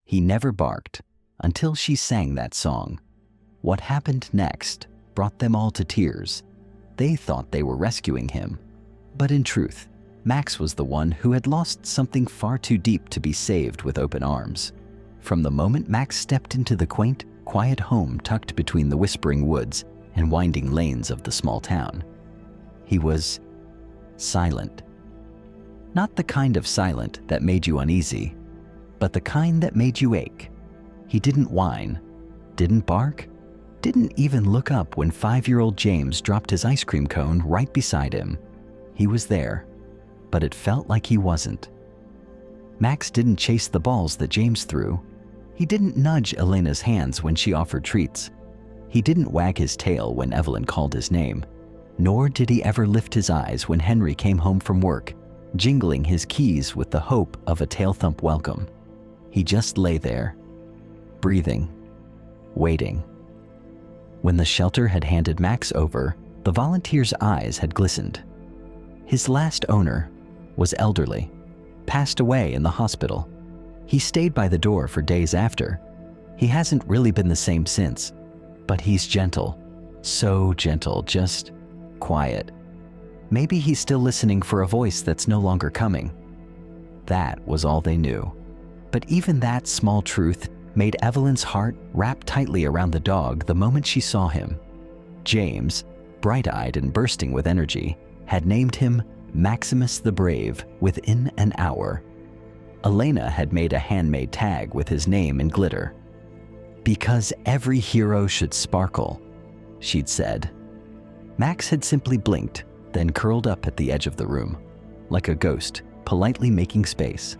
He never barked until she sang that song. What happened next brought them all to tears. They thought they were rescuing him, but in truth, Max was the one who had lost something far too deep to be saved with open arms. From the moment Max stepped into the quaint, quiet home tucked between the whispering woods and winding lanes of the small town, he was silent. Not the kind of silent that made you uneasy, but the kind that made you ache. He didn't whine, didn't bark, didn't even look up when 5-year-old James dropped his ice cream cone right beside him. He was there, but it felt like he wasn't. Max didn't chase the balls that James threw. He didn't nudge Elena's hands when she offered treats. He didn't wag his tail when Evelyn called his name. Nor did he ever lift his eyes when Henry came home from work, jingling his keys with the hope of a tail-thump welcome. He just lay there, breathing, waiting. When the shelter had handed Max over, the volunteer's eyes had glistened. His last owner was elderly, passed away in the hospital. He stayed by the door for days after. He hasn't really been the same since, but he's gentle, so gentle, just quiet. Maybe he's still listening for a voice that's no longer coming. That was all they knew. But even that small truth made Evelyn's heart wrap tightly around the dog the moment she saw him. James, bright-eyed and bursting with energy, had named him Maximus the Brave within an hour. Elena had made a handmade tag with his name in glitter. "Because every hero should sparkle," she'd said. Max had simply blinked, then curled up at the edge of the room, like a ghost, politely making space.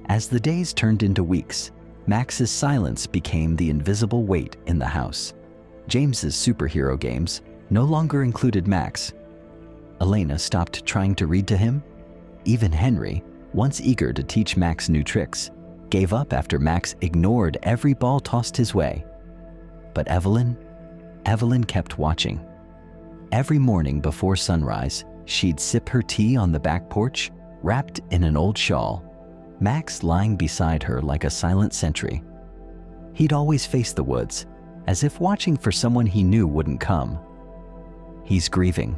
As the days turned into weeks, Max's silence became the invisible weight in the house. James's superhero games no longer included Max. Elena stopped trying to read to him. Even Henry, once eager to teach Max new tricks, gave up after Max ignored every ball tossed his way. But Evelyn kept watching. Every morning before sunrise, she'd sip her tea on the back porch, wrapped in an old shawl, Max lying beside her like a silent sentry. He'd always face the woods, as if watching for someone he knew wouldn't come. "He's grieving,"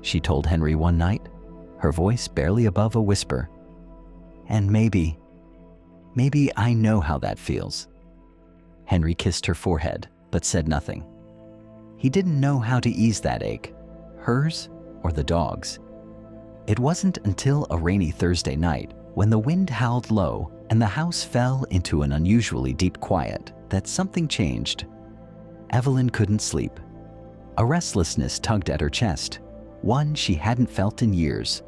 she told Henry one night, her voice barely above a whisper. "And maybe I know how that feels." Henry kissed her forehead, but said nothing. He didn't know how to ease that ache, hers or the dog's. It wasn't until a rainy Thursday night, when the wind howled low and the house fell into an unusually deep quiet, that something changed. Evelyn couldn't sleep. A restlessness tugged at her chest, one she hadn't felt in years.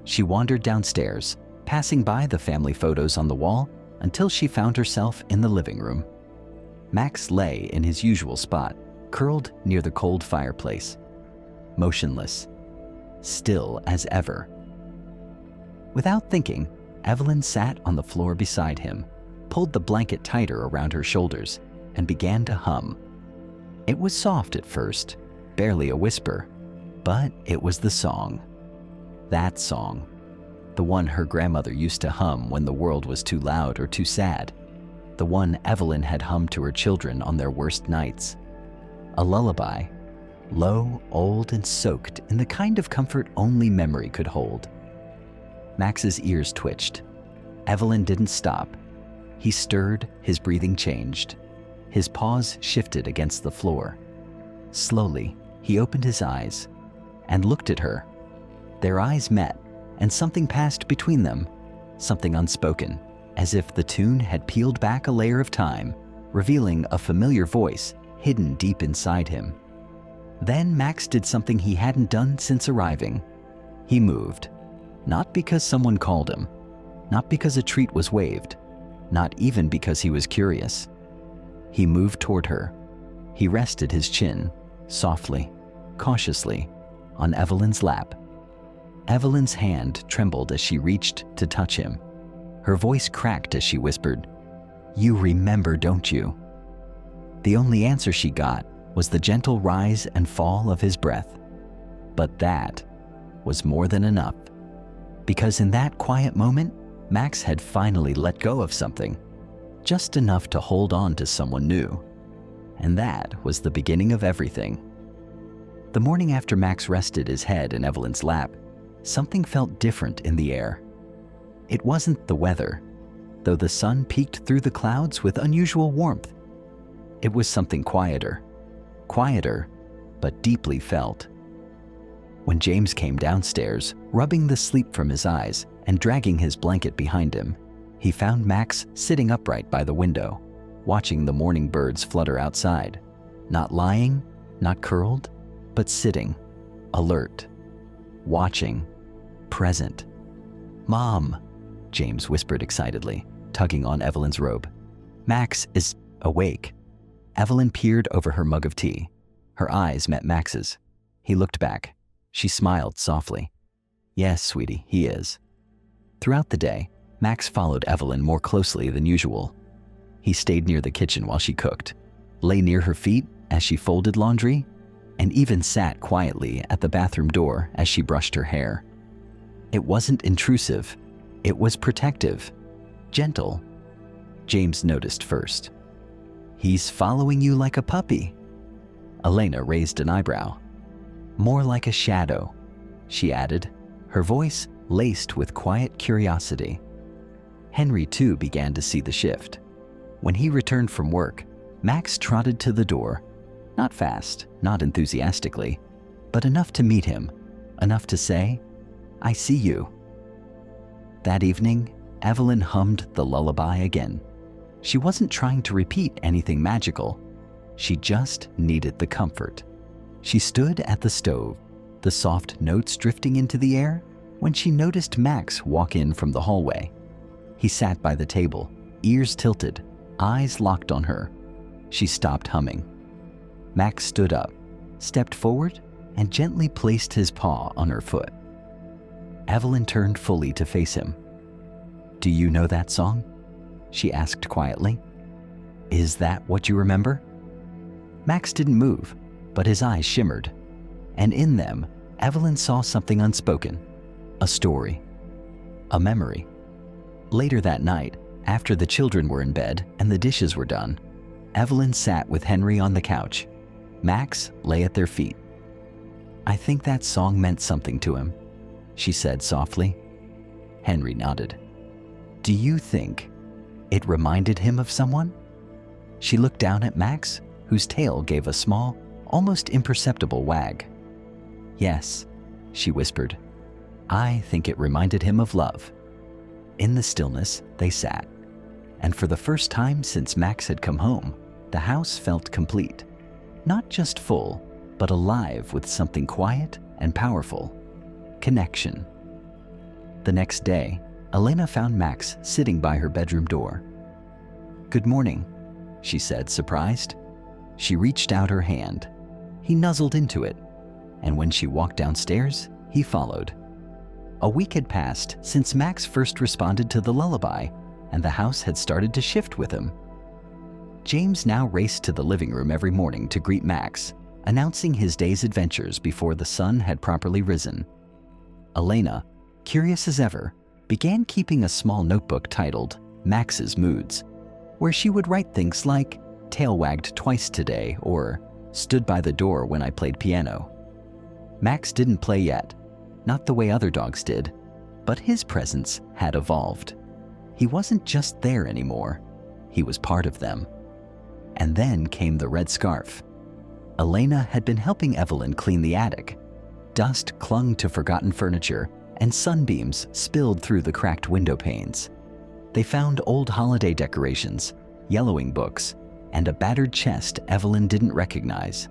She wandered downstairs, passing by the family photos on the wall, until she found herself in the living room. Max lay in his usual spot, curled near the cold fireplace, motionless, still as ever. Without thinking, Evelyn sat on the floor beside him, pulled the blanket tighter around her shoulders, and began to hum. It was soft at first, barely a whisper, but it was the song. That song, the one her grandmother used to hum when the world was too loud or too sad, the one Evelyn had hummed to her children on their worst nights. A lullaby, low, old, and soaked in the kind of comfort only memory could hold. Max's ears twitched. Evelyn didn't stop. He stirred, his breathing changed. His paws shifted against the floor. Slowly, he opened his eyes and looked at her. Their eyes met, and something passed between them, something unspoken, as if the tune had peeled back a layer of time, revealing a familiar voice hidden deep inside him. Then Max did something he hadn't done since arriving. He moved. Not because someone called him, not because a treat was waved, not even because he was curious. He moved toward her. He rested his chin, softly, cautiously, on Evelyn's lap. Evelyn's hand trembled as she reached to touch him. Her voice cracked as she whispered, "You remember, don't you?" The only answer she got was the gentle rise and fall of his breath. But that was more than enough. Because in that quiet moment, Max had finally let go of something just enough to hold on to someone new. And that was the beginning of everything. The morning after Max rested his head in Evelyn's lap, something felt different in the air. It wasn't the weather, though the sun peeked through the clouds with unusual warmth. It was something quieter, but deeply felt. When James came downstairs, rubbing the sleep from his eyes and dragging his blanket behind him, he found Max sitting upright by the window, watching the morning birds flutter outside. Not lying, not curled, but sitting, alert, watching, present. "Mom," James whispered excitedly, tugging on Evelyn's robe. "Max is awake." Evelyn peered over her mug of tea. Her eyes met Max's. He looked back. She smiled softly. "Yes, sweetie, he is." Throughout the day, Max followed Evelyn more closely than usual. He stayed near the kitchen while she cooked, lay near her feet as she folded laundry, and even sat quietly at the bathroom door as she brushed her hair. It wasn't intrusive. It was protective, gentle. James noticed first. "He's following you like a puppy." Elena raised an eyebrow. "More like a shadow," she added, her voice laced with quiet curiosity. Henry too began to see the shift. When he returned from work, Max trotted to the door, not fast, not enthusiastically, but enough to meet him, enough to say, "I see you." That evening, Evelyn hummed the lullaby again. She wasn't trying to repeat anything magical. She just needed the comfort. She stood at the stove, the soft notes drifting into the air, when she noticed Max walk in from the hallway. He sat by the table, ears tilted, eyes locked on her. She stopped humming. Max stood up, stepped forward, and gently placed his paw on her foot. Evelyn turned fully to face him. "Do you know that song?" she asked quietly. "Is that what you remember?" Max didn't move, but his eyes shimmered, and in them, Evelyn saw something unspoken, a story, a memory. Later that night, after the children were in bed and the dishes were done, Evelyn sat with Henry on the couch. Max lay at their feet. "I think that song meant something to him," she said softly. Henry nodded. "Do you think it reminded him of someone?" She looked down at Max, whose tail gave a small, almost imperceptible wag. "Yes," she whispered. "I think it reminded him of love." In the stillness, they sat, and for the first time since Max had come home, the house felt complete. Not just full, but alive with something quiet and powerful. Connection. The next day, Elena found Max sitting by her bedroom door. "Good morning," she said, surprised. She reached out her hand. He nuzzled into it, and when she walked downstairs, he followed. A week had passed since Max first responded to the lullaby, and the house had started to shift with him. James now raced to the living room every morning to greet Max, announcing his day's adventures before the sun had properly risen. Elena, curious as ever, began keeping a small notebook titled Max's Moods, where she would write things like, "Tail wagged twice today," or "Stood by the door when I played piano." Max didn't play yet, not the way other dogs did, but his presence had evolved. He wasn't just there anymore, he was part of them. And then came the red scarf. Elena had been helping Evelyn clean the attic. Dust clung to forgotten furniture, and sunbeams spilled through the cracked window panes. They found old holiday decorations, yellowing books, and a battered chest Evelyn didn't recognize.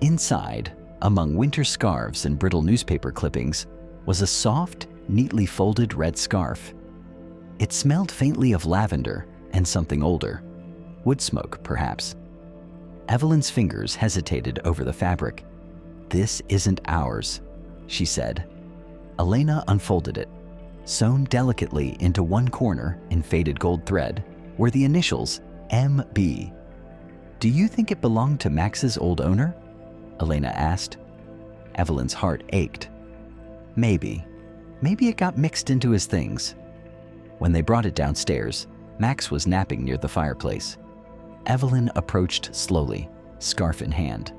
Inside, among winter scarves and brittle newspaper clippings, was a soft, neatly folded red scarf. It smelled faintly of lavender and something older. Wood smoke, perhaps. Evelyn's fingers hesitated over the fabric. "This isn't ours," she said. Elena unfolded it. Sewn delicately into one corner in faded gold thread were the initials MB. "Do you think it belonged to Max's old owner?" Elena asked. Evelyn's heart ached. Maybe it got mixed into his things. When they brought it downstairs, Max was napping near the fireplace. Evelyn approached slowly, scarf in hand.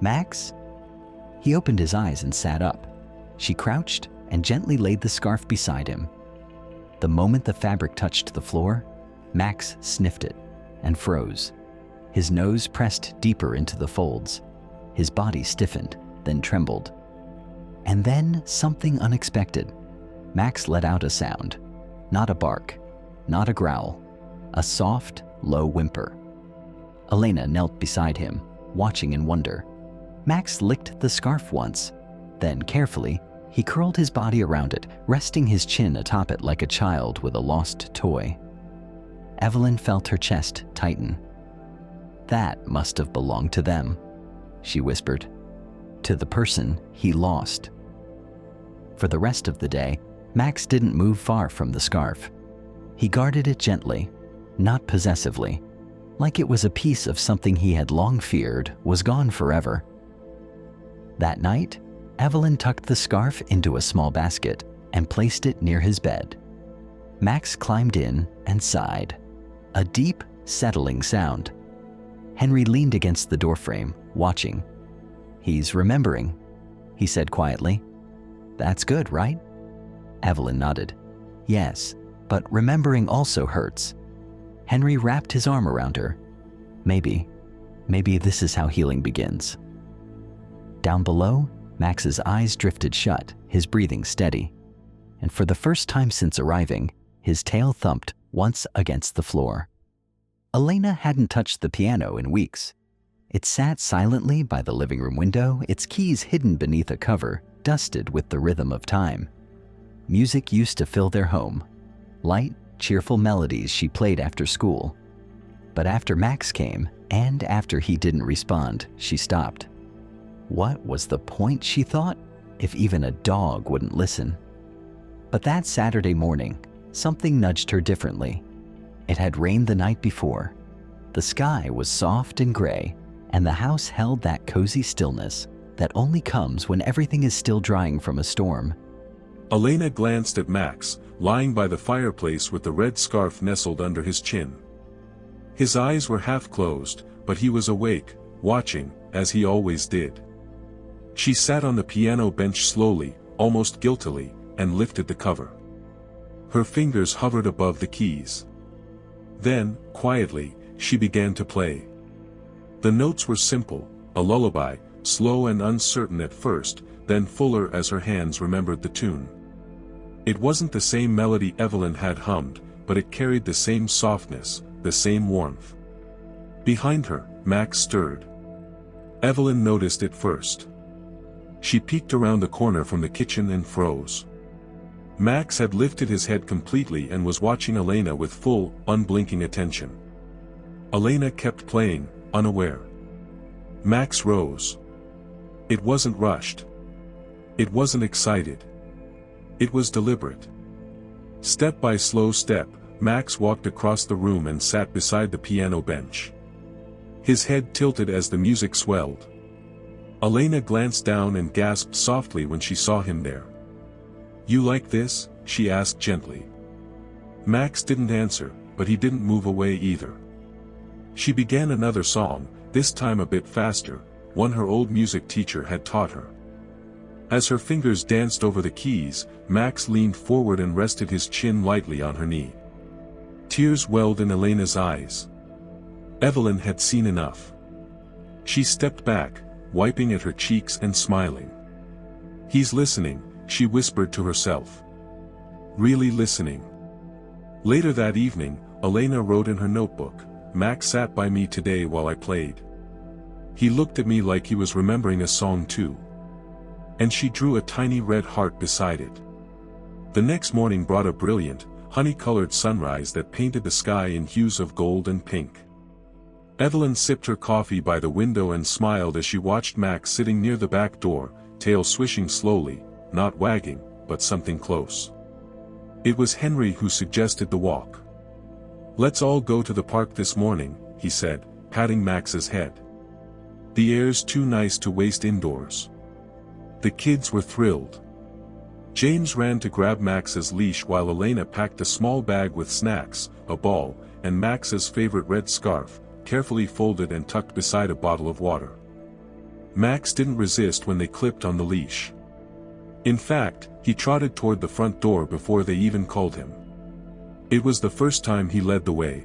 "Max?" He opened his eyes and sat up. She crouched and gently laid the scarf beside him. The moment the fabric touched the floor, Max sniffed it and froze. His nose pressed deeper into the folds. His body stiffened, then trembled. And then something unexpected. Max let out a sound. Not a bark, not a growl, a soft, low whimper. Elena knelt beside him, watching in wonder. Max licked the scarf once. Then, carefully, he curled his body around it, resting his chin atop it like a child with a lost toy. Evelyn felt her chest tighten. "That must have belonged to them," she whispered. "To the person he lost." For the rest of the day, Max didn't move far from the scarf. He guarded it gently, not possessively, like it was a piece of something he had long feared was gone forever. That night, Evelyn tucked the scarf into a small basket and placed it near his bed. Max climbed in and sighed. A deep, settling sound. Henry leaned against the doorframe, watching. "He's remembering," he said quietly. "That's good, right?" Evelyn nodded. "Yes, but remembering also hurts." Henry wrapped his arm around her. Maybe this is how healing begins." Down below, Max's eyes drifted shut, his breathing steady. And for the first time since arriving, his tail thumped once against the floor. Elena hadn't touched the piano in weeks. It sat silently by the living room window, its keys hidden beneath a cover, dusted with the rhythm of time. Music used to fill their home. Light, cheerful melodies she played after school. But after Max came, and after he didn't respond, she stopped. What was the point, she thought, if even a dog wouldn't listen? But that Saturday morning, something nudged her differently. It had rained the night before. The sky was soft and gray, and the house held that cozy stillness that only comes when everything is still drying from a storm. Elena glanced at Max, lying by the fireplace with the red scarf nestled under his chin. His eyes were half closed, but he was awake, watching, as he always did. She sat on the piano bench slowly, almost guiltily, and lifted the cover. Her fingers hovered above the keys. Then, quietly, she began to play. The notes were simple, a lullaby, slow and uncertain at first, then fuller as her hands remembered the tune. It wasn't the same melody Evelyn had hummed, but it carried the same softness, the same warmth. Behind her, Max stirred. Evelyn noticed it first. She peeked around the corner from the kitchen and froze. Max had lifted his head completely and was watching Elena with full, unblinking attention. Elena kept playing, unaware. Max rose. It wasn't rushed. It wasn't excited. It was deliberate. Step by slow step, Max walked across the room and sat beside the piano bench. His head tilted as the music swelled. Elena glanced down and gasped softly when she saw him there. "You like this?" she asked gently. Max didn't answer, but he didn't move away either. She began another song, this time a bit faster, one her old music teacher had taught her. As her fingers danced over the keys, Max leaned forward and rested his chin lightly on her knee. Tears welled in Elena's eyes. Evelyn had seen enough. She stepped back, wiping at her cheeks and smiling. "He's listening," she whispered to herself. "Really listening." Later that evening, Elena wrote in her notebook, "Max sat by me today while I played. He looked at me like he was remembering a song too." And she drew a tiny red heart beside it. The next morning brought a brilliant, honey-colored sunrise that painted the sky in hues of gold and pink. Evelyn sipped her coffee by the window and smiled as she watched Max sitting near the back door, tail swishing slowly, not wagging, but something close. It was Henry who suggested the walk. "Let's all go to the park this morning," he said, patting Max's head. "The air's too nice to waste indoors." The kids were thrilled. James ran to grab Max's leash while Elena packed a small bag with snacks, a ball, and Max's favorite red scarf, carefully folded and tucked beside a bottle of water. Max didn't resist when they clipped on the leash. In fact, he trotted toward the front door before they even called him. It was the first time he led the way.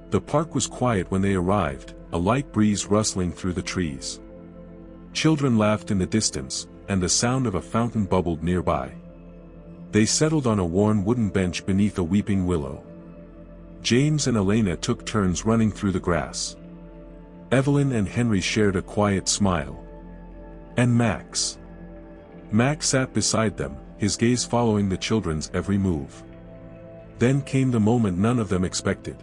The park was quiet when they arrived, a light breeze rustling through the trees. Children laughed in the distance, and the sound of a fountain bubbled nearby. They settled on a worn wooden bench beneath a weeping willow. James and Elena took turns running through the grass. Evelyn and Henry shared a quiet smile. And Max. Max sat beside them, his gaze following the children's every move. Then came the moment none of them expected.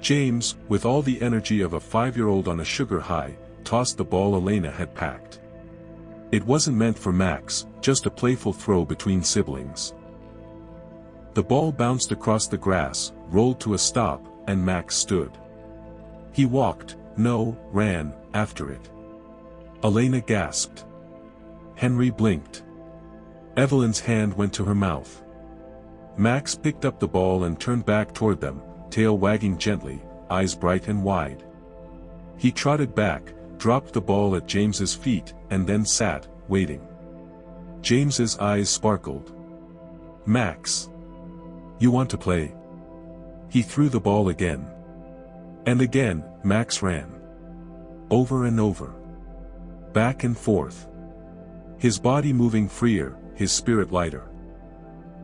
James, with all the energy of a 5-year-old on a sugar high, tossed the ball Elena had packed. It wasn't meant for Max, just a playful throw between siblings. The ball bounced across the grass, rolled to a stop, and Max stood. He walked, ran, after it. Elena gasped. Henry blinked. Evelyn's hand went to her mouth. Max picked up the ball and turned back toward them, tail wagging gently, eyes bright and wide. He trotted back, dropped the ball at James's feet, and then sat, waiting. James's eyes sparkled. Max. You want to play? He threw the ball again. And again, Max ran. Over and over. Back and forth. His body moving freer, his spirit lighter.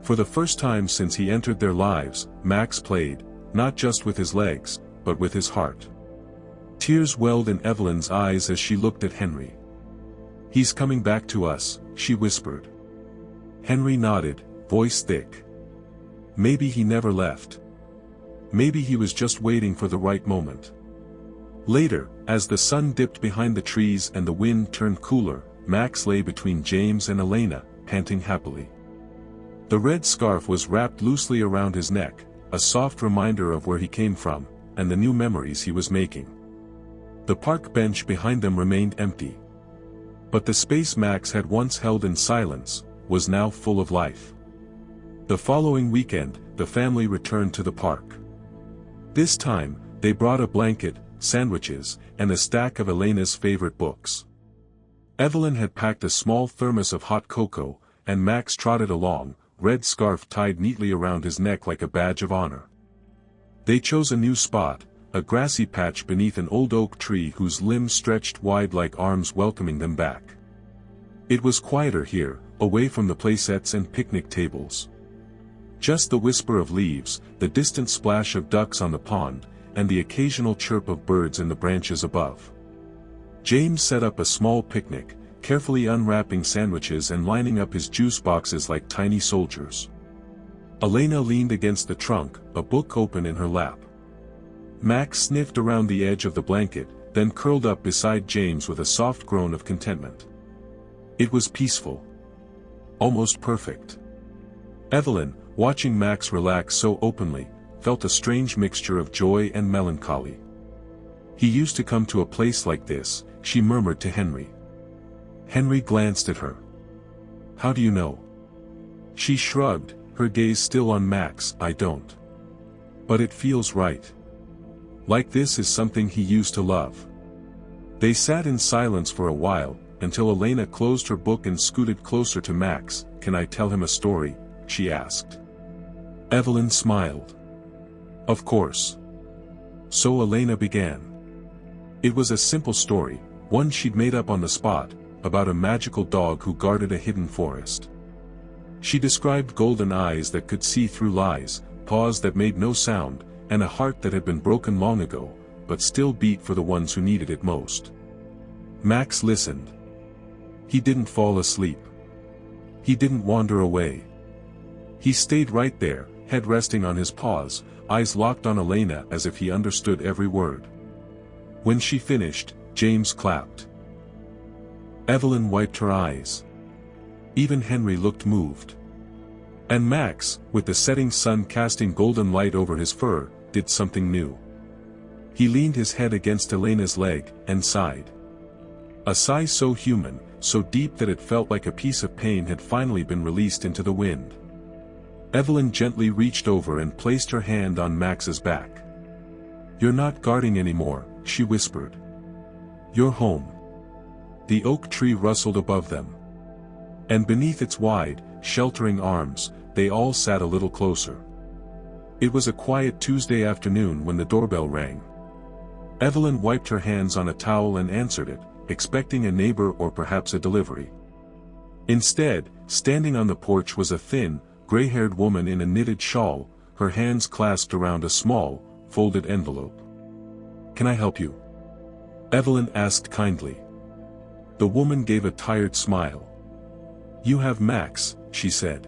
For the first time since he entered their lives, Max played, not just with his legs, but with his heart. Tears welled in Evelyn's eyes as she looked at Henry. He's coming back to us, she whispered. Henry nodded, voice thick. Maybe he never left. Maybe he was just waiting for the right moment. Later, as the sun dipped behind the trees and the wind turned cooler, Max lay between James and Elena, panting happily. The red scarf was wrapped loosely around his neck, a soft reminder of where he came from, and the new memories he was making. The park bench behind them remained empty. But the space Max had once held in silence, was now full of life. The following weekend, the family returned to the park. This time, they brought a blanket, sandwiches, and a stack of Elena's favorite books. Evelyn had packed a small thermos of hot cocoa, and Max trotted along, red scarf tied neatly around his neck like a badge of honor. They chose a new spot, a grassy patch beneath an old oak tree whose limbs stretched wide like arms welcoming them back. It was quieter here, away from the playsets and picnic tables. Just the whisper of leaves, the distant splash of ducks on the pond, and the occasional chirp of birds in the branches above. James set up a small picnic, carefully unwrapping sandwiches and lining up his juice boxes like tiny soldiers. Elena leaned against the trunk, a book open in her lap. Max sniffed around the edge of the blanket, then curled up beside James with a soft groan of contentment. It was peaceful. Almost perfect. Evelyn, watching Max relax so openly, felt a strange mixture of joy and melancholy. He used to come to a place like this, she murmured to Henry. Henry glanced at her. How do you know? She shrugged, her gaze still on Max. I don't. But it feels right. Like this is something he used to love. They sat in silence for a while, until Elena closed her book and scooted closer to Max. Can I tell him a story? She asked. Evelyn smiled. Of course. So Elena began. It was a simple story, one she'd made up on the spot, about a magical dog who guarded a hidden forest. She described golden eyes that could see through lies, paws that made no sound, and a heart that had been broken long ago, but still beat for the ones who needed it most. Max listened. He didn't fall asleep. He didn't wander away. He stayed right there, head resting on his paws, eyes locked on Elena as if he understood every word. When she finished, James clapped. Evelyn wiped her eyes. Even Henry looked moved. And Max, with the setting sun casting golden light over his fur, did something new. He leaned his head against Elena's leg, and sighed. A sigh so human, so deep that it felt like a piece of pain had finally been released into the wind. Evelyn gently reached over and placed her hand on Max's back. "You're not guarding anymore," she whispered. "You're home." The oak tree rustled above them. And beneath its wide, sheltering arms, they all sat a little closer. It was a quiet Tuesday afternoon when the doorbell rang. Evelyn wiped her hands on a towel and answered it, expecting a neighbor or perhaps a delivery. Instead, standing on the porch was a thin, gray-haired woman in a knitted shawl, her hands clasped around a small, folded envelope. "Can I help you?" Evelyn asked kindly. The woman gave a tired smile. "You have Max," she said.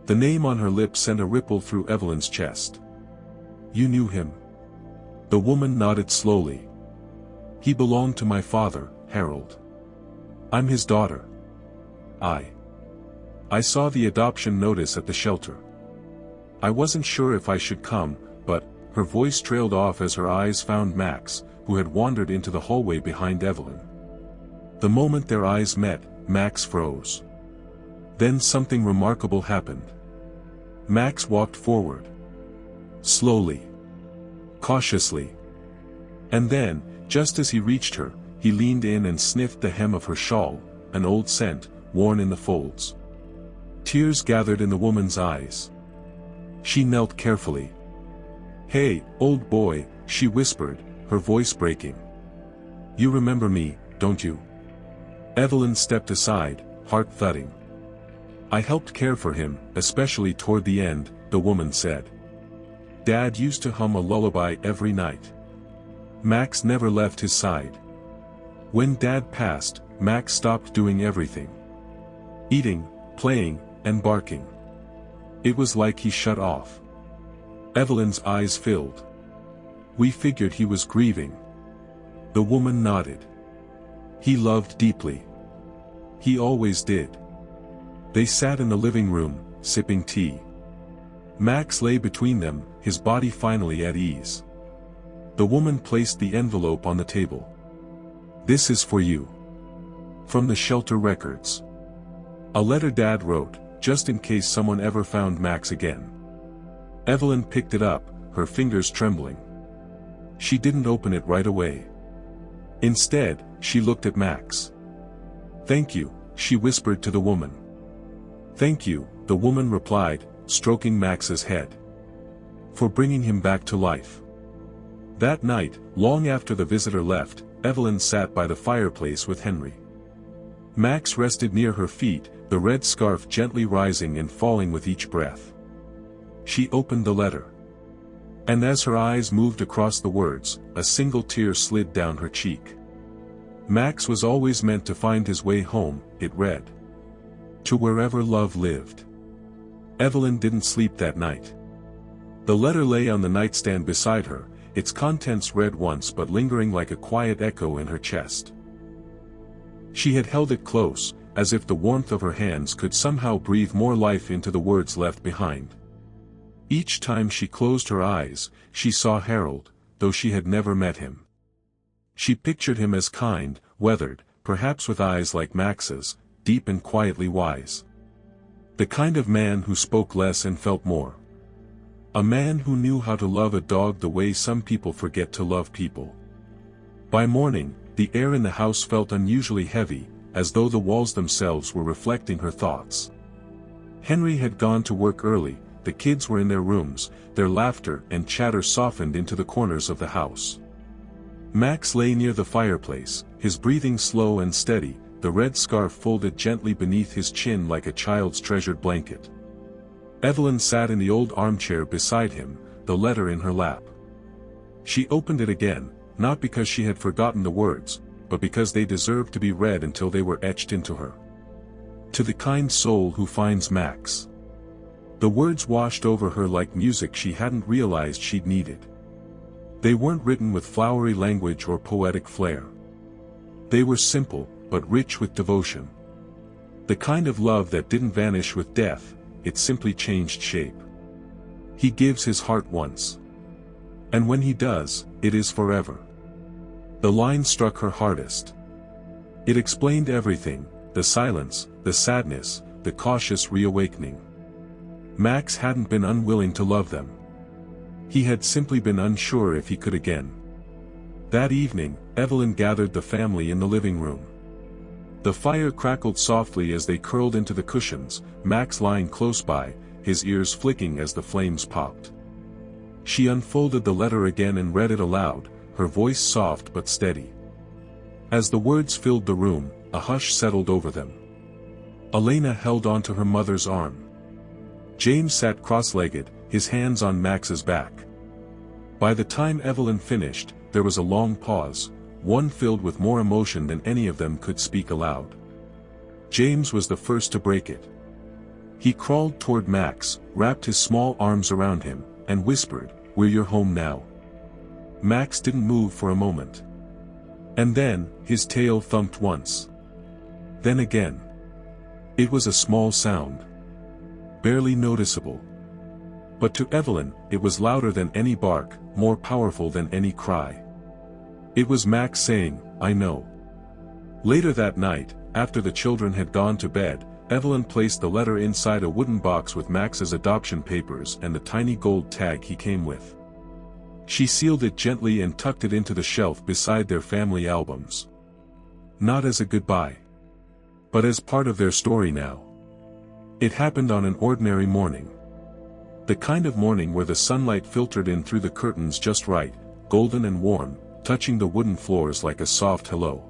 The name on her lips sent a ripple through Evelyn's chest. "You knew him?" The woman nodded slowly. "He belonged to my father, Harold. I'm his daughter. I saw the adoption notice at the shelter. I wasn't sure if I should come, but," her voice trailed off as her eyes found Max, who had wandered into the hallway behind Evelyn. The moment their eyes met, Max froze. Then something remarkable happened. Max walked forward. Slowly. Cautiously. And then, just as he reached her, he leaned in and sniffed the hem of her shawl, an old scent, worn in the folds. Tears gathered in the woman's eyes. She knelt carefully. "Hey, old boy," she whispered, her voice breaking. "You remember me, don't you?" Evelyn stepped aside, heart thudding. "I helped care for him, especially toward the end," the woman said. "Dad used to hum a lullaby every night. Max never left his side. When Dad passed, Max stopped doing everything. Eating, playing, and barking. It was like he shut off." Evelyn's eyes filled. "We figured he was grieving." The woman nodded. "He loved deeply. He always did." They sat in the living room, sipping tea. Max lay between them, his body finally at ease. The woman placed the envelope on the table. "This is for you. From the shelter records. A letter Dad wrote, just in case someone ever found Max again." Evelyn picked it up, her fingers trembling. She didn't open it right away. Instead, she looked at Max. "Thank you," she whispered to the woman. "Thank you," the woman replied, stroking Max's head. "For bringing him back to life." That night, long after the visitor left, Evelyn sat by the fireplace with Henry. Max rested near her feet, the red scarf gently rising and falling with each breath. She opened the letter. And as her eyes moved across the words, a single tear slid down her cheek. "Max was always meant to find his way home," it read. "To wherever love lived." Evelyn didn't sleep that night. The letter lay on the nightstand beside her, its contents read once but lingering like a quiet echo in her chest. She had held it close, as if the warmth of her hands could somehow breathe more life into the words left behind. Each time she closed her eyes, she saw Harold, though she had never met him. She pictured him as kind, weathered, perhaps with eyes like Max's, deep and quietly wise. The kind of man who spoke less and felt more. A man who knew how to love a dog the way some people forget to love people. By morning, the air in the house felt unusually heavy, as though the walls themselves were reflecting her thoughts. Henry had gone to work early, the kids were in their rooms, their laughter and chatter softened into the corners of the house. Max lay near the fireplace, his breathing slow and steady, the red scarf folded gently beneath his chin like a child's treasured blanket. Evelyn sat in the old armchair beside him, the letter in her lap. She opened it again, not because she had forgotten the words, but because they deserved to be read until they were etched into her. To the kind soul who finds Max. The words washed over her like music she hadn't realized she'd needed. They weren't written with flowery language or poetic flair. They were simple, but rich with devotion. The kind of love that didn't vanish with death, it simply changed shape. He gives his heart once. And when he does, it is forever. The line struck her hardest. It explained everything, the silence, the sadness, the cautious reawakening. Max hadn't been unwilling to love them. He had simply been unsure if he could again. That evening, Evelyn gathered the family in the living room. The fire crackled softly as they curled into the cushions, Max lying close by, his ears flicking as the flames popped. She unfolded the letter again and read it aloud, her voice soft but steady. As the words filled the room, a hush settled over them. Elena held onto her mother's arm. James sat cross-legged, his hands on Max's back. By the time Evelyn finished, there was a long pause, one filled with more emotion than any of them could speak aloud. James was the first to break it. He crawled toward Max, wrapped his small arms around him, and whispered, "We're your home now." Max didn't move for a moment. And then, his tail thumped once. Then again. It was a small sound. Barely noticeable. But to Evelyn, it was louder than any bark, more powerful than any cry. It was Max saying, "I know." Later that night, after the children had gone to bed, Evelyn placed the letter inside a wooden box with Max's adoption papers and the tiny gold tag he came with. She sealed it gently and tucked it into the shelf beside their family albums. Not as a goodbye, but as part of their story now. It happened on an ordinary morning. The kind of morning where the sunlight filtered in through the curtains just right, golden and warm, touching the wooden floors like a soft hello.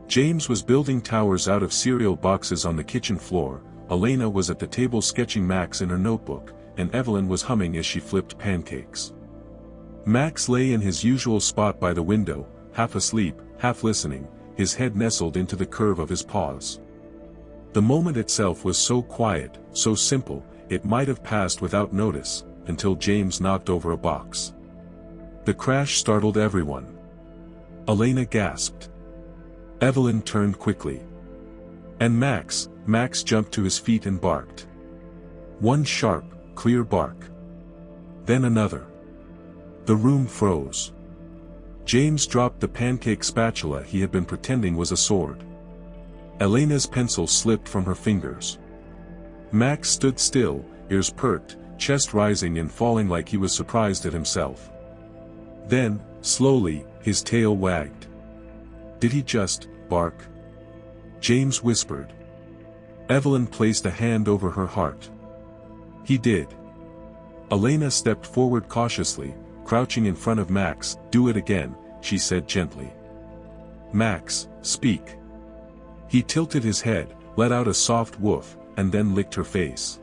James was building towers out of cereal boxes on the kitchen floor, Elena was at the table sketching Max in her notebook, and Evelyn was humming as she flipped pancakes. Max lay in his usual spot by the window, half asleep, half listening, his head nestled into the curve of his paws. The moment itself was so quiet, so simple, it might have passed without notice, until James knocked over a box. The crash startled everyone. Elena gasped. Evelyn turned quickly. And Max jumped to his feet and barked. One sharp, clear bark. Then another. The room froze. James dropped the pancake spatula he had been pretending was a sword. Elena's pencil slipped from her fingers. Max stood still, ears perked, chest rising and falling like he was surprised at himself. Then, slowly, his tail wagged. Did he just bark? James whispered. Evelyn placed a hand over her heart. He did. Elena stepped forward cautiously, crouching in front of Max. "Do it again," she said gently. "Max, speak." He tilted his head, let out a soft woof, and then licked her face.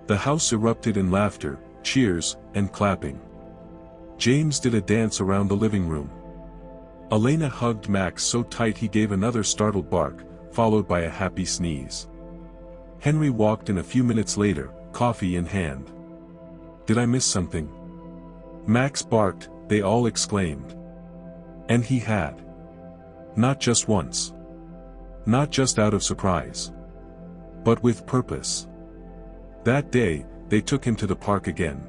The house erupted in laughter, cheers, and clapping. James did a dance around the living room. Elena hugged Max so tight he gave another startled bark, followed by a happy sneeze. Henry walked in a few minutes later, coffee in hand. "Did I miss something?" Max barked, they all exclaimed. And he had. Not just once. Not just out of surprise. But with purpose. That day, they took him to the park again.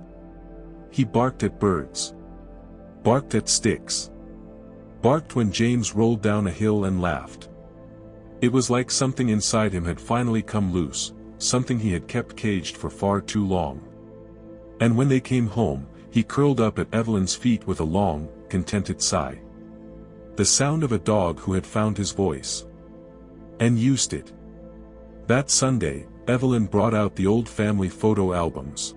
He barked at birds. Barked at sticks. Barked when James rolled down a hill and laughed. It was like something inside him had finally come loose, something he had kept caged for far too long. And when they came home, he curled up at Evelyn's feet with a long, contented sigh. The sound of a dog who had found his voice. And used it. That Sunday, Evelyn brought out the old family photo albums.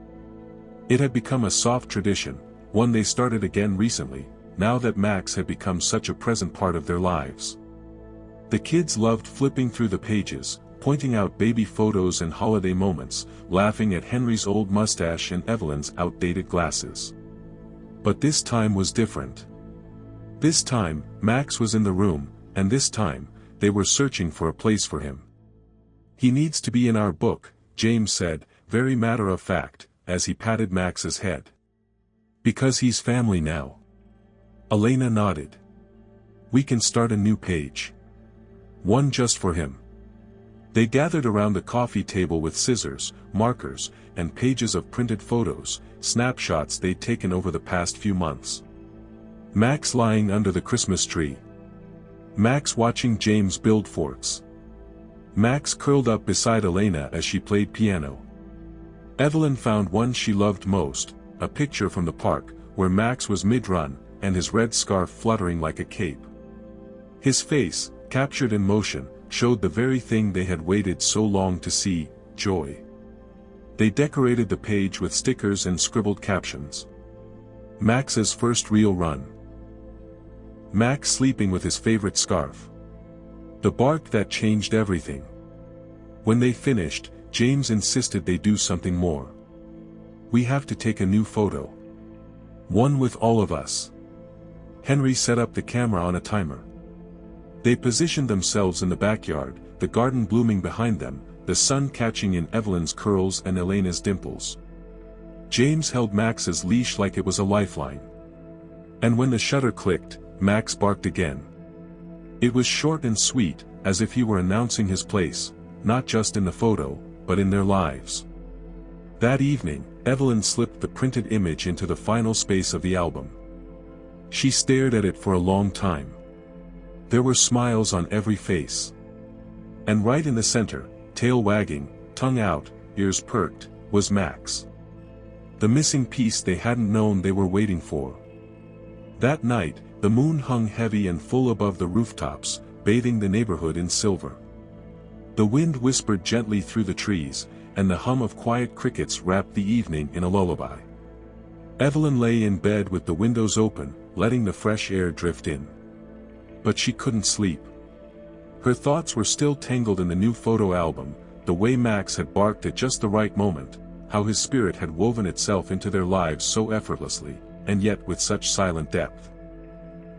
It had become a soft tradition, one they started again recently, now that Max had become such a present part of their lives. The kids loved flipping through the pages, pointing out baby photos and holiday moments, laughing at Henry's old mustache and Evelyn's outdated glasses. But this time was different. This time, Max was in the room, and this time, they were searching for a place for him. "He needs to be in our book," James said, very matter-of-fact, as he patted Max's head. "Because he's family now." Elena nodded. "We can start a new page. One just for him." They gathered around the coffee table with scissors, markers, and pages of printed photos, snapshots they'd taken over the past few months. Max lying under the Christmas tree. Max watching James build forts. Max curled up beside Elena as she played piano. Evelyn found one she loved most, a picture from the park, where Max was mid-run, and his red scarf fluttering like a cape. His face, captured in motion, showed the very thing they had waited so long to see, joy. They decorated the page with stickers and scribbled captions. Max's first real run. Max sleeping with his favorite scarf. The bark that changed everything. When they finished, James insisted they do something more. We have to take a new photo. One with all of us. Henry set up the camera on a timer. They positioned themselves in the backyard, the garden blooming behind them, the sun catching in Evelyn's curls and Elena's dimples. James held Max's leash like it was a lifeline. And when the shutter clicked, Max barked again. It was short and sweet, as if he were announcing his place, not just in the photo, but in their lives. That evening, Evelyn slipped the printed image into the final space of the album. She stared at it for a long time. There were smiles on every face. And right in the center, tail wagging, tongue out, ears perked, was Max. The missing piece they hadn't known they were waiting for. That night, the moon hung heavy and full above the rooftops, bathing the neighborhood in silver. The wind whispered gently through the trees, and the hum of quiet crickets wrapped the evening in a lullaby. Evelyn lay in bed with the windows open, letting the fresh air drift in. But she couldn't sleep. Her thoughts were still tangled in the new photo album, the way Max had barked at just the right moment, how his spirit had woven itself into their lives so effortlessly, and yet with such silent depth.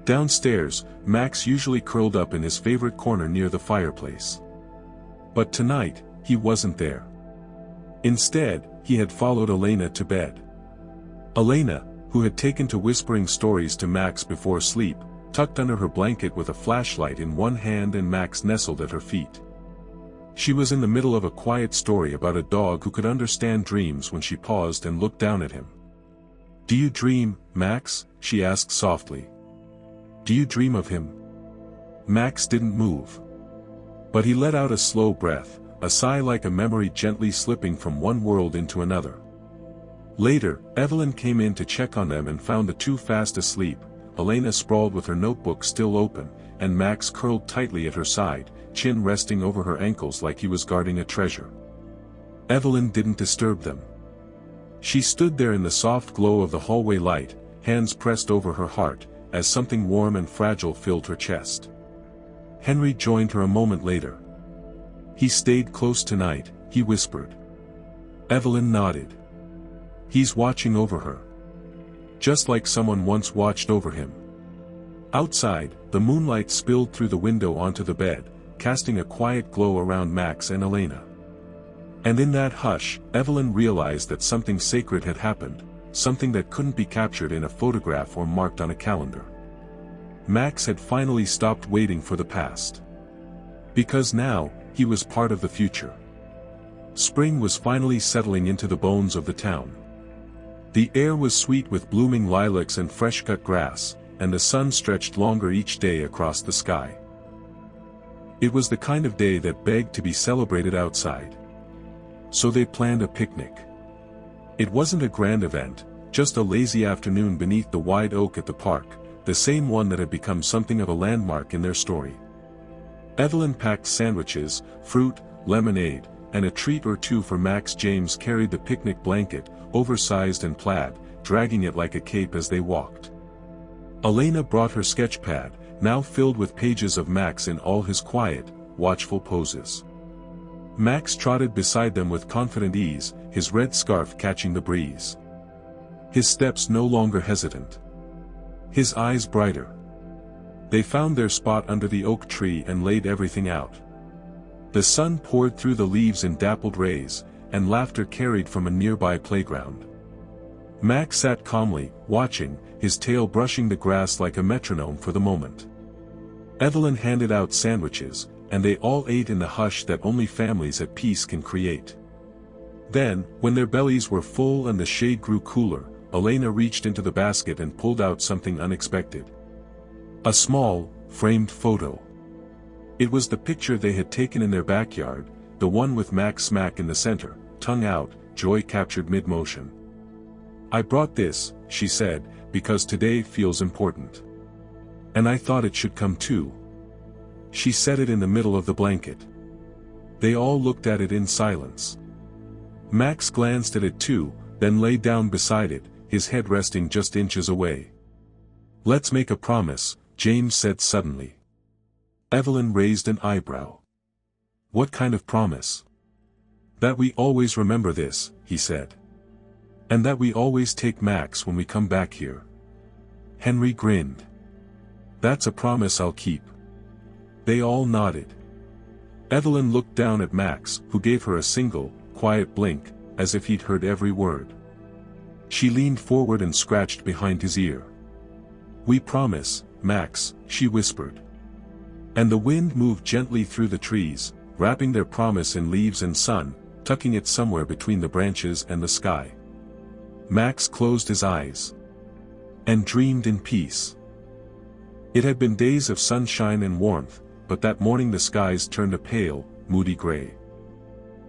Downstairs, Max usually curled up in his favorite corner near the fireplace. But tonight, he wasn't there. Instead, he had followed Elena to bed. Elena, who had taken to whispering stories to Max before sleep, tucked under her blanket with a flashlight in one hand and Max nestled at her feet. She was in the middle of a quiet story about a dog who could understand dreams when she paused and looked down at him. "Do you dream, Max?" she asked softly. "Do you dream of him?" Max didn't move. But he let out a slow breath, a sigh like a memory gently slipping from one world into another. Later, Evelyn came in to check on them and found the two fast asleep, Elena sprawled with her notebook still open, and Max curled tightly at her side, chin resting over her ankles like he was guarding a treasure. Evelyn didn't disturb them. She stood there in the soft glow of the hallway light, hands pressed over her heart, as something warm and fragile filled her chest. Henry joined her a moment later. "He stayed close tonight," he whispered. Evelyn nodded. "He's watching over her. Just like someone once watched over him." Outside, the moonlight spilled through the window onto the bed, casting a quiet glow around Max and Elena. And in that hush, Evelyn realized that something sacred had happened, something that couldn't be captured in a photograph or marked on a calendar. Max had finally stopped waiting for the past. Because now, he was part of the future. Spring was finally settling into the bones of the town. The air was sweet with blooming lilacs and fresh-cut grass, and the sun stretched longer each day across the sky. It was the kind of day that begged to be celebrated outside. So they planned a picnic. It wasn't a grand event, just a lazy afternoon beneath the wide oak at the park, the same one that had become something of a landmark in their story. Evelyn packed sandwiches, fruit, lemonade, and a treat or two for Max. James carried the picnic blanket, oversized and plaid, dragging it like a cape as they walked. Elena brought her sketch pad, now filled with pages of Max in all his quiet, watchful poses. Max trotted beside them with confident ease, his red scarf catching the breeze. His steps no longer hesitant. His eyes brighter. They found their spot under the oak tree and laid everything out. The sun poured through the leaves in dappled rays, and laughter carried from a nearby playground. Max sat calmly, watching, his tail brushing the grass like a metronome for the moment. Evelyn handed out sandwiches, and they all ate in the hush that only families at peace can create. Then, when their bellies were full and the shade grew cooler, Elena reached into the basket and pulled out something unexpected. A small, framed photo. It was the picture they had taken in their backyard, the one with Max smack in the center, tongue out, joy captured mid-motion. "I brought this," she said, "because today feels important. And I thought it should come too." She set it in the middle of the blanket. They all looked at it in silence. Max glanced at it too, then lay down beside it, his head resting just inches away. "Let's make a promise," James said suddenly. Evelyn raised an eyebrow. "What kind of promise?" "That we always remember this," he said. "And that we always take Max when we come back here." Henry grinned. "That's a promise I'll keep." They all nodded. Evelyn looked down at Max, who gave her a single, quiet blink, as if he'd heard every word. She leaned forward and scratched behind his ear. "We promise, Max," she whispered. And the wind moved gently through the trees, wrapping their promise in leaves and sun, tucking it somewhere between the branches and the sky. Max closed his eyes and dreamed in peace. It had been days of sunshine and warmth, but that morning the skies turned a pale, moody gray.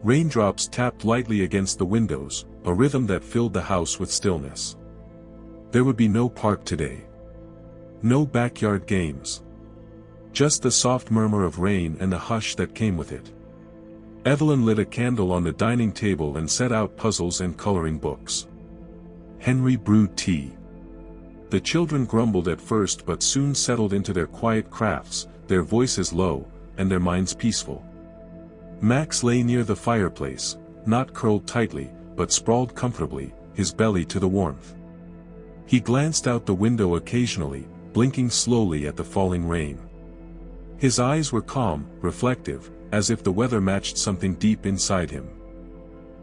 Raindrops tapped lightly against the windows, a rhythm that filled the house with stillness. There would be no park today. No backyard games. Just the soft murmur of rain and the hush that came with it. Evelyn lit a candle on the dining table and set out puzzles and coloring books. Henry brewed tea. The children grumbled at first but soon settled into their quiet crafts, their voices low, and their minds peaceful. Max lay near the fireplace, not curled tightly, but sprawled comfortably, his belly to the warmth. He glanced out the window occasionally, blinking slowly at the falling rain. His eyes were calm, reflective, as if the weather matched something deep inside him.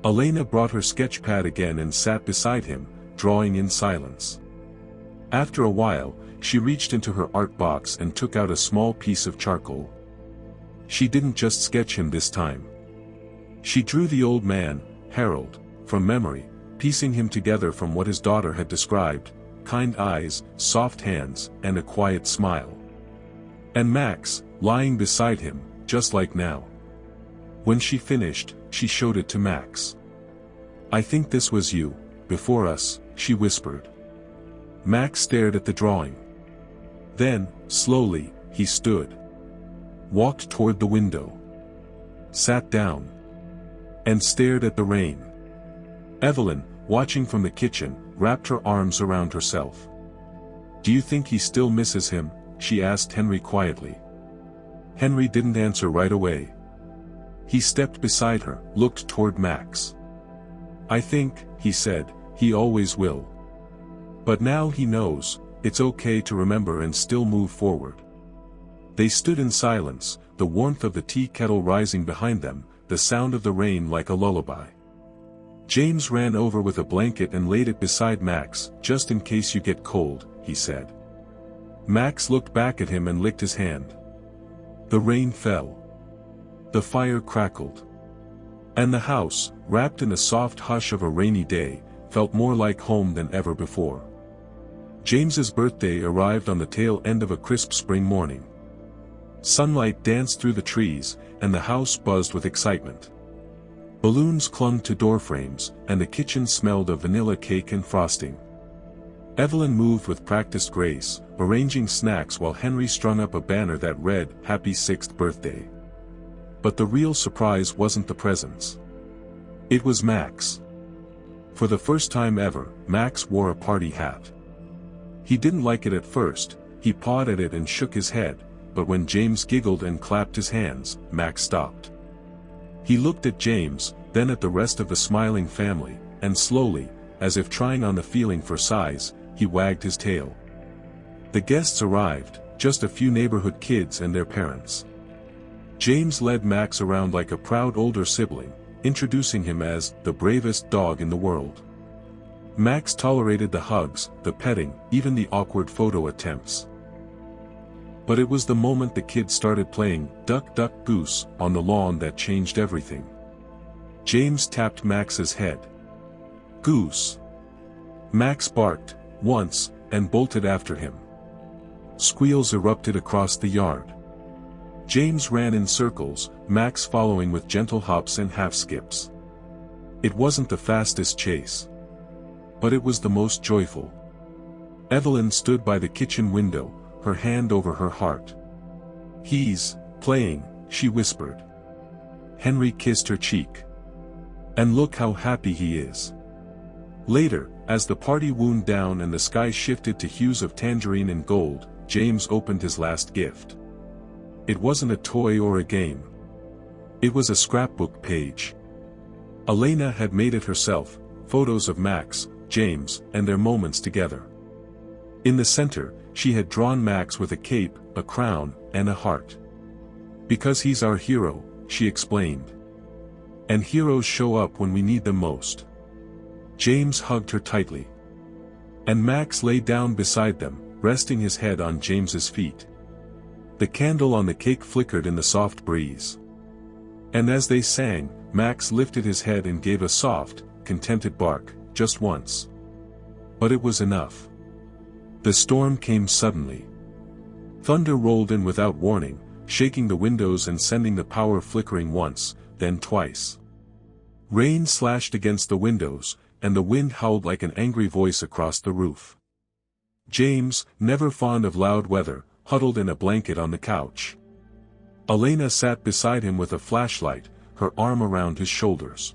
Elena brought her sketch pad again and sat beside him, drawing in silence. After a while, she reached into her art box and took out a small piece of charcoal. She didn't just sketch him this time. She drew the old man, Harold, from memory, piecing him together from what his daughter had described: kind eyes, soft hands, and a quiet smile. And Max, lying beside him, just like now. When she finished, she showed it to Max. "I think this was you, before us," she whispered. Max stared at the drawing. Then, slowly, he stood. Walked toward the window. Sat down. And stared at the rain. Evelyn, watching from the kitchen, wrapped her arms around herself. "Do you think he still misses him?" she asked Henry quietly. Henry didn't answer right away. He stepped beside her, looked toward Max. "I think," he said, "he always will. But now he knows, it's okay to remember and still move forward." They stood in silence, the warmth of the tea kettle rising behind them, the sound of the rain like a lullaby. James ran over with a blanket and laid it beside Max. "Just in case you get cold," he said. Max looked back at him and licked his hand. The rain fell. The fire crackled. And the house, wrapped in the soft hush of a rainy day, felt more like home than ever before. James's birthday arrived on the tail end of a crisp spring morning. Sunlight danced through the trees, and the house buzzed with excitement. Balloons clung to doorframes, and the kitchen smelled of vanilla cake and frosting. Evelyn moved with practiced grace, arranging snacks while Henry strung up a banner that read, "Happy 6th birthday." But the real surprise wasn't the presents. It was Max. For the first time ever, Max wore a party hat. He didn't like it at first, he pawed at it and shook his head, but when James giggled and clapped his hands, Max stopped. He looked at James, then at the rest of the smiling family, and slowly, as if trying on the feeling for size, he wagged his tail. The guests arrived, just a few neighborhood kids and their parents. James led Max around like a proud older sibling, introducing him as the bravest dog in the world. Max tolerated the hugs, the petting, even the awkward photo attempts. But it was the moment the kids started playing Duck Duck Goose on the lawn that changed everything. James tapped Max's head. "Goose." Max barked, once, and bolted after him. Squeals erupted across the yard. James ran in circles, Max following with gentle hops and half-skips. It wasn't the fastest chase, but it was the most joyful. Evelyn stood by the kitchen window, her hand over her heart. "He's playing," she whispered. Henry kissed her cheek. "And look how happy he is." Later, as the party wound down and the sky shifted to hues of tangerine and gold, James opened his last gift. It wasn't a toy or a game. It was a scrapbook page. Elena had made it herself, photos of Max, James, and their moments together. In the center, she had drawn Max with a cape, a crown, and a heart. "Because he's our hero," she explained. "And heroes show up when we need them most." James hugged her tightly. And Max lay down beside them, resting his head on James's feet. The candle on the cake flickered in the soft breeze. And as they sang, Max lifted his head and gave a soft, contented bark, just once. But it was enough. The storm came suddenly. Thunder rolled in without warning, shaking the windows and sending the power flickering once, then twice. Rain slashed against the windows, and the wind howled like an angry voice across the roof. James, never fond of loud weather, huddled in a blanket on the couch. Elena sat beside him with a flashlight, her arm around his shoulders.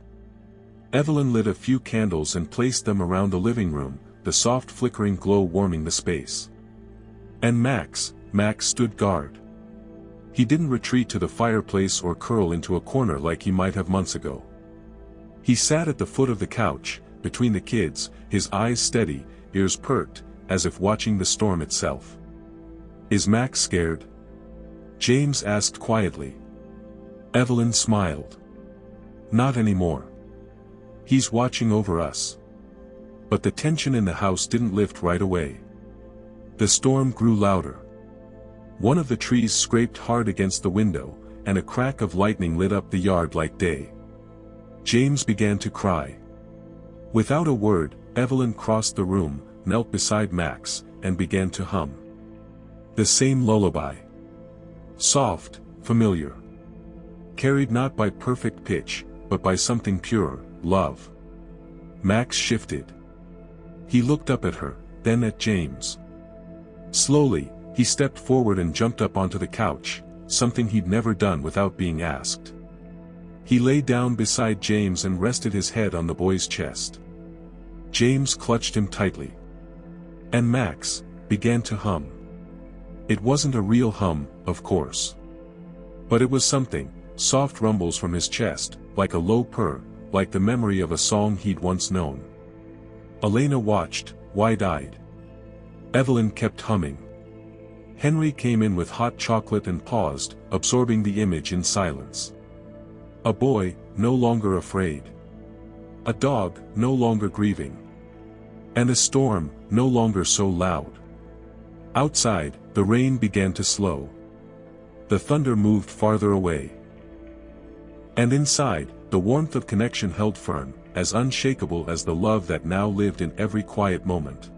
Evelyn lit a few candles and placed them around the living room, the soft flickering glow warming the space. And Max stood guard. He didn't retreat to the fireplace or curl into a corner like he might have months ago. He sat at the foot of the couch, between the kids, his eyes steady, ears perked, as if watching the storm itself. "Is Max scared?" James asked quietly. Evelyn smiled. "Not anymore. He's watching over us." But the tension in the house didn't lift right away. The storm grew louder. One of the trees scraped hard against the window, and a crack of lightning lit up the yard like day. James began to cry. Without a word, Evelyn crossed the room, knelt beside Max, and began to hum. The same lullaby. Soft, familiar. Carried not by perfect pitch, but by something pure, love. Max shifted. He looked up at her, then at James. Slowly, he stepped forward and jumped up onto the couch, something he'd never done without being asked. He lay down beside James and rested his head on the boy's chest. James clutched him tightly. And Max began to hum. It wasn't a real hum, of course. But it was something, soft rumbles from his chest, like a low purr, like the memory of a song he'd once known. Elena watched, wide-eyed. Evelyn kept humming. Henry came in with hot chocolate and paused, absorbing the image in silence. A boy, no longer afraid. A dog, no longer grieving. And a storm, no longer so loud. Outside, the rain began to slow. The thunder moved farther away. And inside, the warmth of connection held firm, as unshakable as the love that now lived in every quiet moment.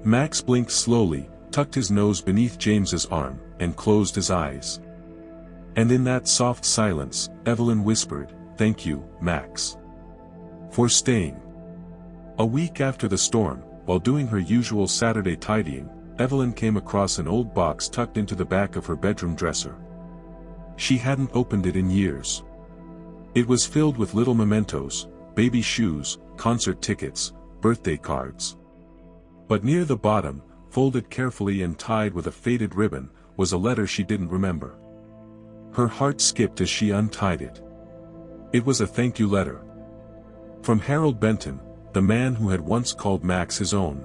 Max blinked slowly, tucked his nose beneath James's arm, and closed his eyes. And in that soft silence, Evelyn whispered, "Thank you, Max, for staying." A week after the storm, while doing her usual Saturday tidying, Evelyn came across an old box tucked into the back of her bedroom dresser. She hadn't opened it in years. It was filled with little mementos, baby shoes, concert tickets, birthday cards. But near the bottom, folded carefully and tied with a faded ribbon, was a letter she didn't remember. Her heart skipped as she untied it. It was a thank you letter. From Harold Benton, the man who had once called Max his own.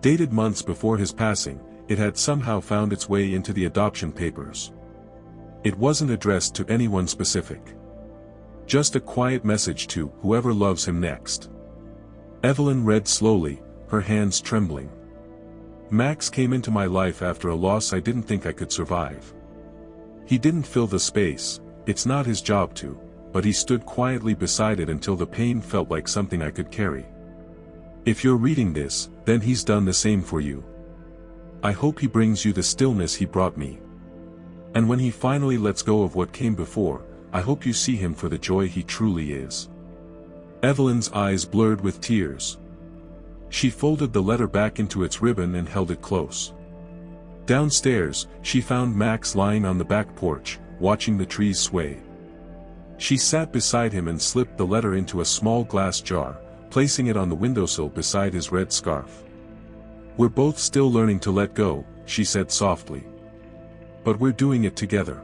Dated months before his passing, it had somehow found its way into the adoption papers. It wasn't addressed to anyone specific. Just a quiet message to whoever loves him next. Evelyn read slowly, her hands trembling. Max came into my life after a loss I didn't think I could survive. He didn't fill the space, it's not his job to, but he stood quietly beside it until the pain felt like something I could carry. If you're reading this, then he's done the same for you. I hope he brings you the stillness he brought me. And when he finally lets go of what came before, I hope you see him for the joy he truly is." Evelyn's eyes blurred with tears. She folded the letter back into its ribbon and held it close. Downstairs, she found Max lying on the back porch, watching the trees sway. She sat beside him and slipped the letter into a small glass jar, placing it on the windowsill beside his red scarf. "We're both still learning to let go," she said softly. "But we're doing it together."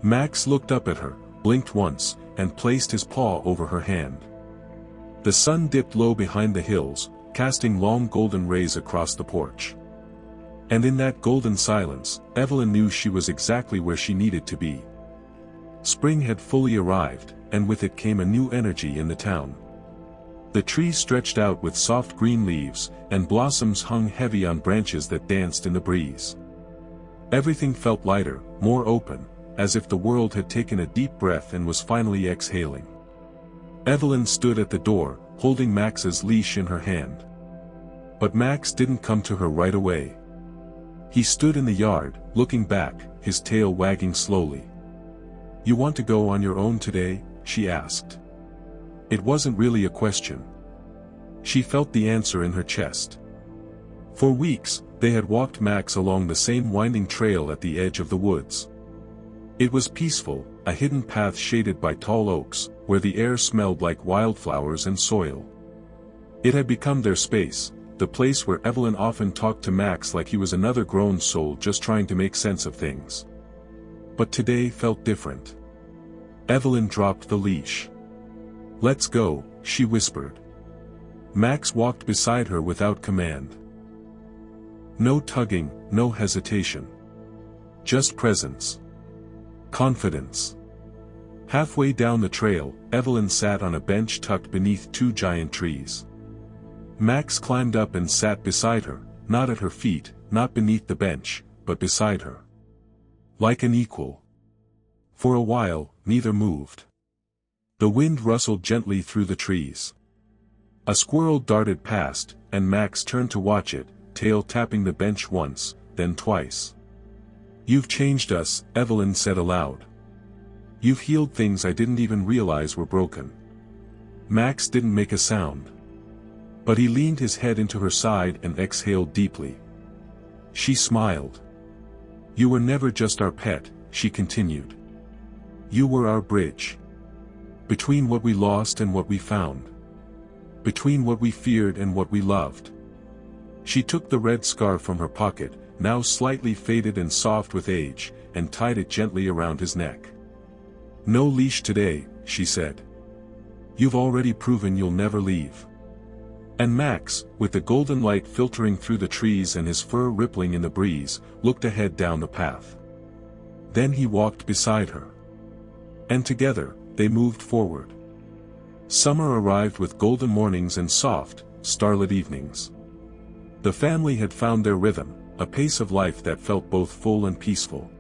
Max looked up at her, blinked once, and placed his paw over her hand. The sun dipped low behind the hills, casting long golden rays across the porch. And in that golden silence, Evelyn knew she was exactly where she needed to be. Spring had fully arrived, and with it came a new energy in the town. The trees stretched out with soft green leaves, and blossoms hung heavy on branches that danced in the breeze. Everything felt lighter, more open, as if the world had taken a deep breath and was finally exhaling. Evelyn stood at the door, holding Max's leash in her hand. But Max didn't come to her right away. He stood in the yard, looking back, his tail wagging slowly. "You want to go on your own today?" she asked. It wasn't really a question. She felt the answer in her chest. For weeks, they had walked Max along the same winding trail at the edge of the woods. It was peaceful, a hidden path shaded by tall oaks, where the air smelled like wildflowers and soil. It had become their space, the place where Evelyn often talked to Max like he was another grown soul just trying to make sense of things. But today felt different. Evelyn dropped the leash. "Let's go," she whispered. Max walked beside her without command. No tugging, no hesitation. Just presence. Confidence. Halfway down the trail, Evelyn sat on a bench tucked beneath two giant trees. Max climbed up and sat beside her, not at her feet, not beneath the bench, but beside her. Like an equal. For a while, neither moved. The wind rustled gently through the trees. A squirrel darted past, and Max turned to watch it, tail tapping the bench once, then twice. "You've changed us," Evelyn said aloud. "You've healed things I didn't even realize were broken." Max didn't make a sound. But he leaned his head into her side and exhaled deeply. She smiled. "You were never just our pet," she continued. "You were our bridge. Between what we lost and what we found. Between what we feared and what we loved." She took the red scarf from her pocket, now slightly faded and soft with age, and tied it gently around his neck. "No leash today," she said. "You've already proven you'll never leave." And Max, with the golden light filtering through the trees and his fur rippling in the breeze, looked ahead down the path. Then he walked beside her. And together, they moved forward. Summer arrived with golden mornings and soft, starlit evenings. The family had found their rhythm, a pace of life that felt both full and peaceful.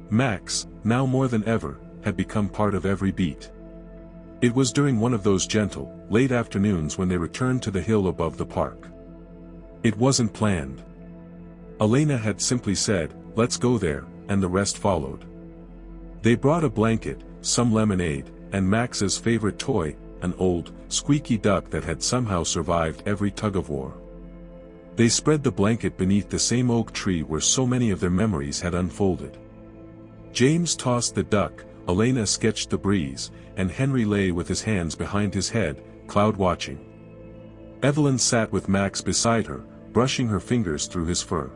Max, now more than ever, had become part of every beat. It was during one of those gentle, late afternoons when they returned to the hill above the park. It wasn't planned. Elena had simply said, "Let's go there," and the rest followed. They brought a blanket, some lemonade, and Max's favorite toy, an old, squeaky duck that had somehow survived every tug-of-war. They spread the blanket beneath the same oak tree where so many of their memories had unfolded. James tossed the duck, Elena sketched the breeze, and Henry lay with his hands behind his head, cloud-watching. Evelyn sat with Max beside her, brushing her fingers through his fur.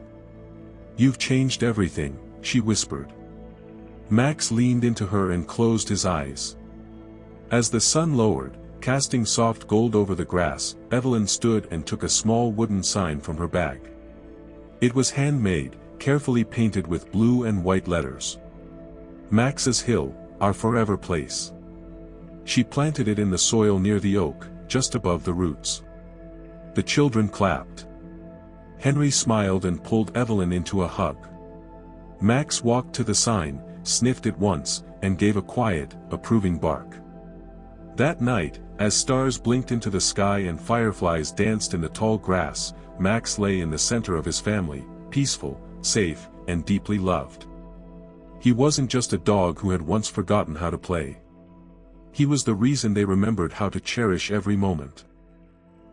"You've changed everything," she whispered. Max leaned into her and closed his eyes. As the sun lowered, casting soft gold over the grass, Evelyn stood and took a small wooden sign from her bag. It was handmade, carefully painted with blue and white letters. "Max's Hill, our forever place." She planted it in the soil near the oak, just above the roots. The children clapped. Henry smiled and pulled Evelyn into a hug. Max walked to the sign, sniffed it once, and gave a quiet, approving bark. That night, as stars blinked into the sky and fireflies danced in the tall grass, Max lay in the center of his family, peaceful, safe, and deeply loved. He wasn't just a dog who had once forgotten how to play. He was the reason they remembered how to cherish every moment.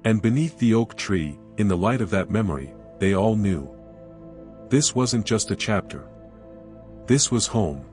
And beneath the oak tree, in the light of that memory, they all knew. This wasn't just a chapter. This was home.